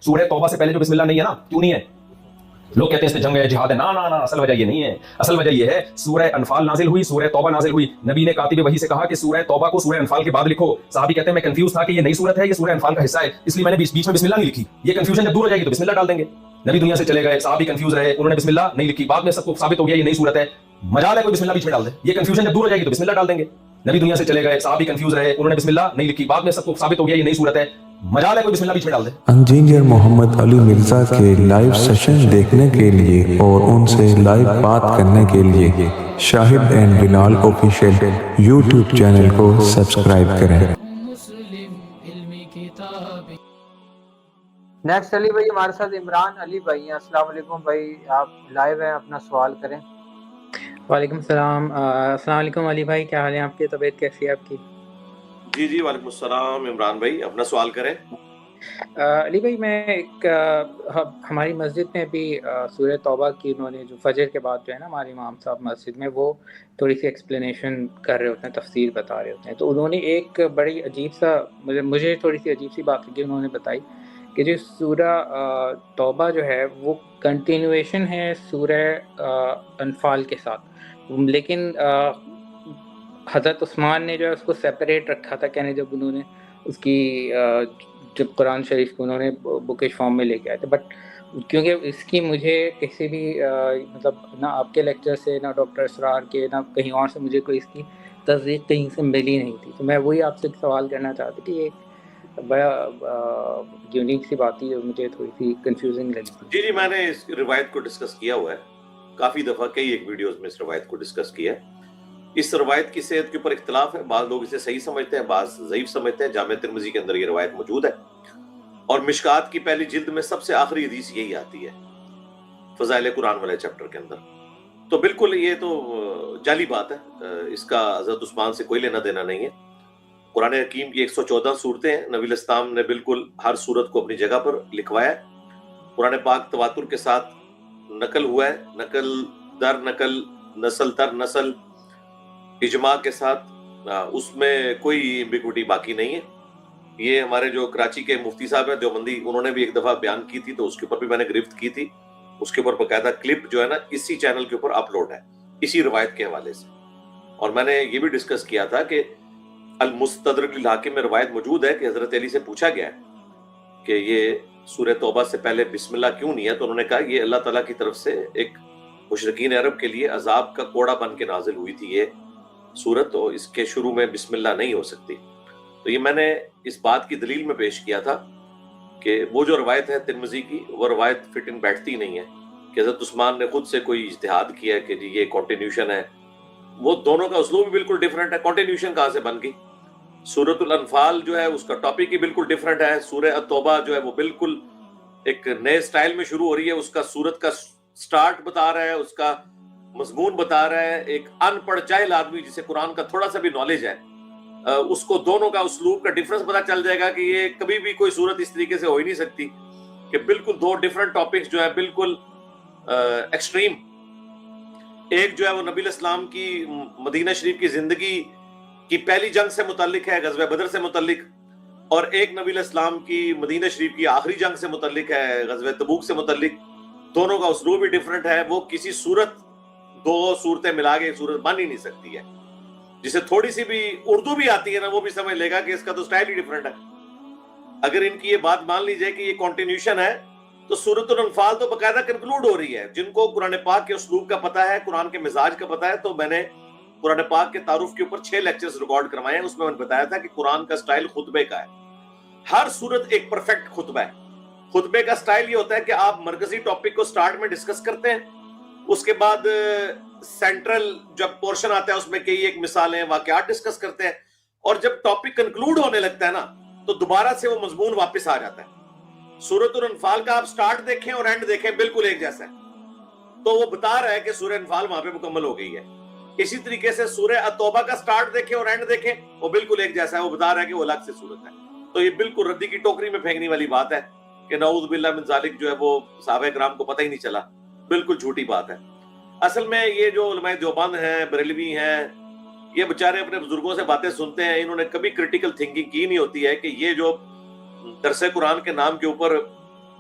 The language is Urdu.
سورہ توبہ سے پہلے جو بسم اللہ نہیں ہے نا، کیوں نہیں ہے؟ لوگ کہتے ہیں اس میں جنگ ہے، جہاد ہے. نا نا نا، اصل وجہ یہ نہیں ہے. اصل وجہ یہ ہے سورہ انفال نازل ہوئی، سورہ توبہ نازل ہوئی. نبی نے کاتب وحی سے کہا کہ سورہ توبہ کو سورہ انفال کے بعد لکھو. صحابی کہتے ہیں میں کنفیوز تھا کہ یہ نئی صورت ہے، یہ سورہ انفال کا حصہ ہے، اس لیے میں نے بیچ میں بسم اللہ نہیں لکھی. یہ کنفیوژن جب دور ہو جائے گی تو بسم اللہ ڈال دیں گے. نبی دنیا سے چلے گئے، صحابی کنفیوز رہے، انہوں نے بسم اللہ نہیں لکھی. بعد میں سب کو ثابت ہو گیا یہ نئی صورت ہے، مجال ہے کوئی بسم اللہ بیچ میں ڈال دے. یہ کنفیوژن جب دور ہو جائے گی تو بسم اللہ ڈال دیں گے. نبی دنیا سے چلے گئے، صحابی کنفیوز رہے، انہوں نے بسم اللہ نہیں لکھی. بعد میں سب کو ثابت ہو گیا یہ نئی صورت ہے، مجال ہے کوئی بسم اللہ بیچ میں ڈال دے. انجینئر محمد علی مرزا کے لائیو سیشن دیکھنے کے لیے اور ان سے لائیو بات کرنے کے لیے Shahid and Bilal official YouTube channel کو سبسکرائب کریں. نیکسٹ علی بھائی ہمارے ساتھ عمران علی بھائی ہیں. السلام علیکم بھائی، آپ لائیو ہیں، اپنا سوال کریں. وعلیکم السلام. السلام علیکم علی بھائی، کیا حال ہے آپ کی؟ طبیعت کیسی ہے آپ کی؟ جی وعلیکم السلام عمران بھائی، اپنا سوال کریں. علی بھائی میں ایک ہماری مسجد میں بھی سورہ توبہ کی انہوں نے جو فجر کے بعد جو ہے نا ہمارے امام صاحب مسجد میں وہ تھوڑی سی ایکسپلینیشن کر رہے ہوتے ہیں، تفسیر بتا رہے ہوتے ہیں. تو انہوں نے ایک بڑی عجیب سا مجھے تھوڑی سی عجیب سی بات کی انہوں نے بتائی کہ جو سورہ توبہ جو ہے وہ کنٹینویشن ہے سورہ انفال کے ساتھ، لیکن حضرت عثمان نے جو ہے اس کو سیپریٹ رکھا تھا، کہنے جب انہوں نے اس کی جب قرآن شریف کو انہوں نے بکش فارم میں لے کے آئے تھے. بٹ کیونکہ اس کی مجھے کسی بھی مطلب نہ آپ کے لیکچر سے، نہ ڈاکٹر اسرار کے، نہ کہیں اور سے مجھے کوئی اس کی تصدیق کہیں سے ملی نہیں تھی. تو میں وہی آپ سے سوال کرنا چاہتا کہ یہ بڑا یونیک سی بات تھی جو مجھے تھوڑی سی کنفیوزنگ لگی تھی. جی میں نے اس روایت کو ڈسکس کیا ہوا ہے کافی دفعہ، کئی ایک ویڈیوز میں اس روایت کو ڈسکس کیا ہے. اس روایت کی صحت کے اوپر اختلاف ہے، بعض لوگ اسے صحیح سمجھتے ہیں، بعض ضعیف سمجھتے ہیں. جامع ترمذی کے اندر یہ روایت موجود ہے اور مشکات کی پہلی جلد میں سب سے آخری حدیث یہی آتی ہے فضائل قرآن والے چیپٹر کے اندر. تو بالکل یہ تو جعلی بات ہے، اس کا حضرت عثمان سے کوئی لینا دینا نہیں ہے. قرآن حکیم کی 114 صورتیں ہیں، نبی الاسلام نے بالکل ہر صورت کو اپنی جگہ پر لکھوایا ہے. قرآن پاک تواتر کے ساتھ نقل ہوا ہے، نقل در نقل، نسل تر نسل، اجماع کے ساتھ، اس میں کوئی ایمبیگوٹی باقی نہیں ہے. یہ ہمارے جو کراچی کے مفتی صاحب ہیں دیوبندی، انہوں نے بھی ایک دفعہ بیان کی تھی، تو اس کے اوپر بھی میں نے گرفت کی تھی. اس کے اوپر باقاعدہ کلپ جو ہے نا اسی چینل کے اوپر اپلوڈ ہے اسی روایت کے حوالے سے. اور میں نے یہ بھی ڈسکس کیا تھا کہ المستدرک للحاکم میں روایت موجود ہے کہ حضرت علی سے پوچھا گیا ہے کہ یہ سورہ توبہ سے پہلے بسم اللہ کیوں نہیں ہے، تو انہوں نے کہا یہ اللہ تعالیٰ کی طرف سے ایک مشرکین عرب کے لیے عذاب کا کوڑا بن کے نازل ہوئی تھی یہ سورت، تو اس کے شروع میں بسم اللہ نہیں ہو سکتی. تو یہ میں نے اس بات کی دلیل میں پیش کیا تھا کہ وہ جو روایت ہے ترمذی کی، وہ روایت فٹ ان بیٹھتی نہیں ہے کہ حضرت عثمان نے خود سے کوئی اجتہاد کیا کہ جی یہ کنٹینیوشن ہے. وہ دونوں کا اسلوب بھی بالکل ڈیفرنٹ ہے. کنٹینیوشن کہاں سے بن گئی؟ سورۃ الانفال جو ہے اس کا ٹاپک ہی بالکل ڈیفرنٹ ہے. سورہ التوبہ جو ہے وہ بالکل ایک نئے سٹائل میں شروع ہو رہی ہے. اس کا سورت کا سٹارٹ بتا رہا ہے، اس کا مضمون بتا رہا ہے. ایک ان پڑھ جاہل آدمی جسے قرآن کا تھوڑا سا بھی نالج ہے، اس کو دونوں کا اسلوب کا ڈیفرنس پتا چل جائے گا کہ یہ کبھی بھی کوئی صورت اس طریقے سے ہو ہی نہیں سکتی کہ بالکل دو ڈیفرنٹ ٹاپکس جو ہیں بالکل ایکسٹریم. ایک جو ہے وہ نبی الاسلام کی مدینہ شریف کی زندگی کی پہلی جنگ سے متعلق ہے، غزوہ بدر سے متعلق، اور ایک نبی الاسلام کی مدینہ شریف کی آخری جنگ سے متعلق ہے، غزوہ تبوک سے متعلق. دونوں کا اسلوب بھی ڈیفرنٹ ہے. وہ کسی صورت دو صورتیں ملا کے صورت بن ہی نہیں سکتی ہے. جسے تھوڑی سی بھی اردو بھی آتی ہے نا وہ بھی سمجھ لے گا کہ اس کا تو سٹائل ہی ڈیفرنٹ ہے. اگر ان کی یہ بات مان لی جائے کہ یہ کنٹینیوشن ہے تو سورۃ الانفال تو باقاعدہ کنکلوڈ ہو رہی ہے. جن کو قرآن پاک کے اسلوب کا پتہ ہے، قرآن کے مزاج کا پتہ ہے، تو میں نے قرآن پاک کے تعارف کے اوپر 6 لیکچرز ریکارڈ کروائے ہیں. اس میں نے بتایا تھا کہ قرآن کا سٹائل خطبے کا ہے. ہر سورت ایک پرفیکٹ خطبہ ہے. خطبے کا سٹائل یہ ہوتا ہے کہ آپ مرکزی ٹاپک کو سٹارٹ میں ڈسکس کرتے ہیں، اس کے بعد سینٹرل جب پورشن آتا ہے اس میں کئی ایک مثالیں واقعات ڈسکس کرتے ہیں، اور جب ٹاپک کنکلوڈ ہونے لگتا ہے نا تو دوبارہ سے وہ مضمون واپس آ جاتا ہے. سورۃ الانفال کا آپ سٹارٹ دیکھیں اور اینڈ دیکھیں بالکل ایک جیسا ہے، تو وہ بتا رہا ہے کہ سورہ انفال وہاں پہ مکمل ہو گئی ہے. اسی طریقے سے سورہ التوبہ کا سٹارٹ دیکھیں اور اینڈ دیکھیں وہ بالکل ایک جیسا ہے، وہ بتا رہا ہے کہ وہ الگ سے سورت ہے. تو یہ بالکل ردی کی ٹوکری میں پھینکنے والی بات ہے کہ نعوذ باللہ من ذالک جو ہے وہ صحابہ کرام کو پتہ ہی نہیں چلا. بالکل جھوٹی بات ہے. اصل میں یہ جو علماء دیوبند ہیں، بریلوی ہیں، یہ بچارے اپنے بزرگوں سے باتیں سنتے ہیں، انہوں نے کبھی کریٹیکل تھنکنگ کی نہیں ہوتی ہے کہ یہ جو درس قرآن کے نام کے اوپر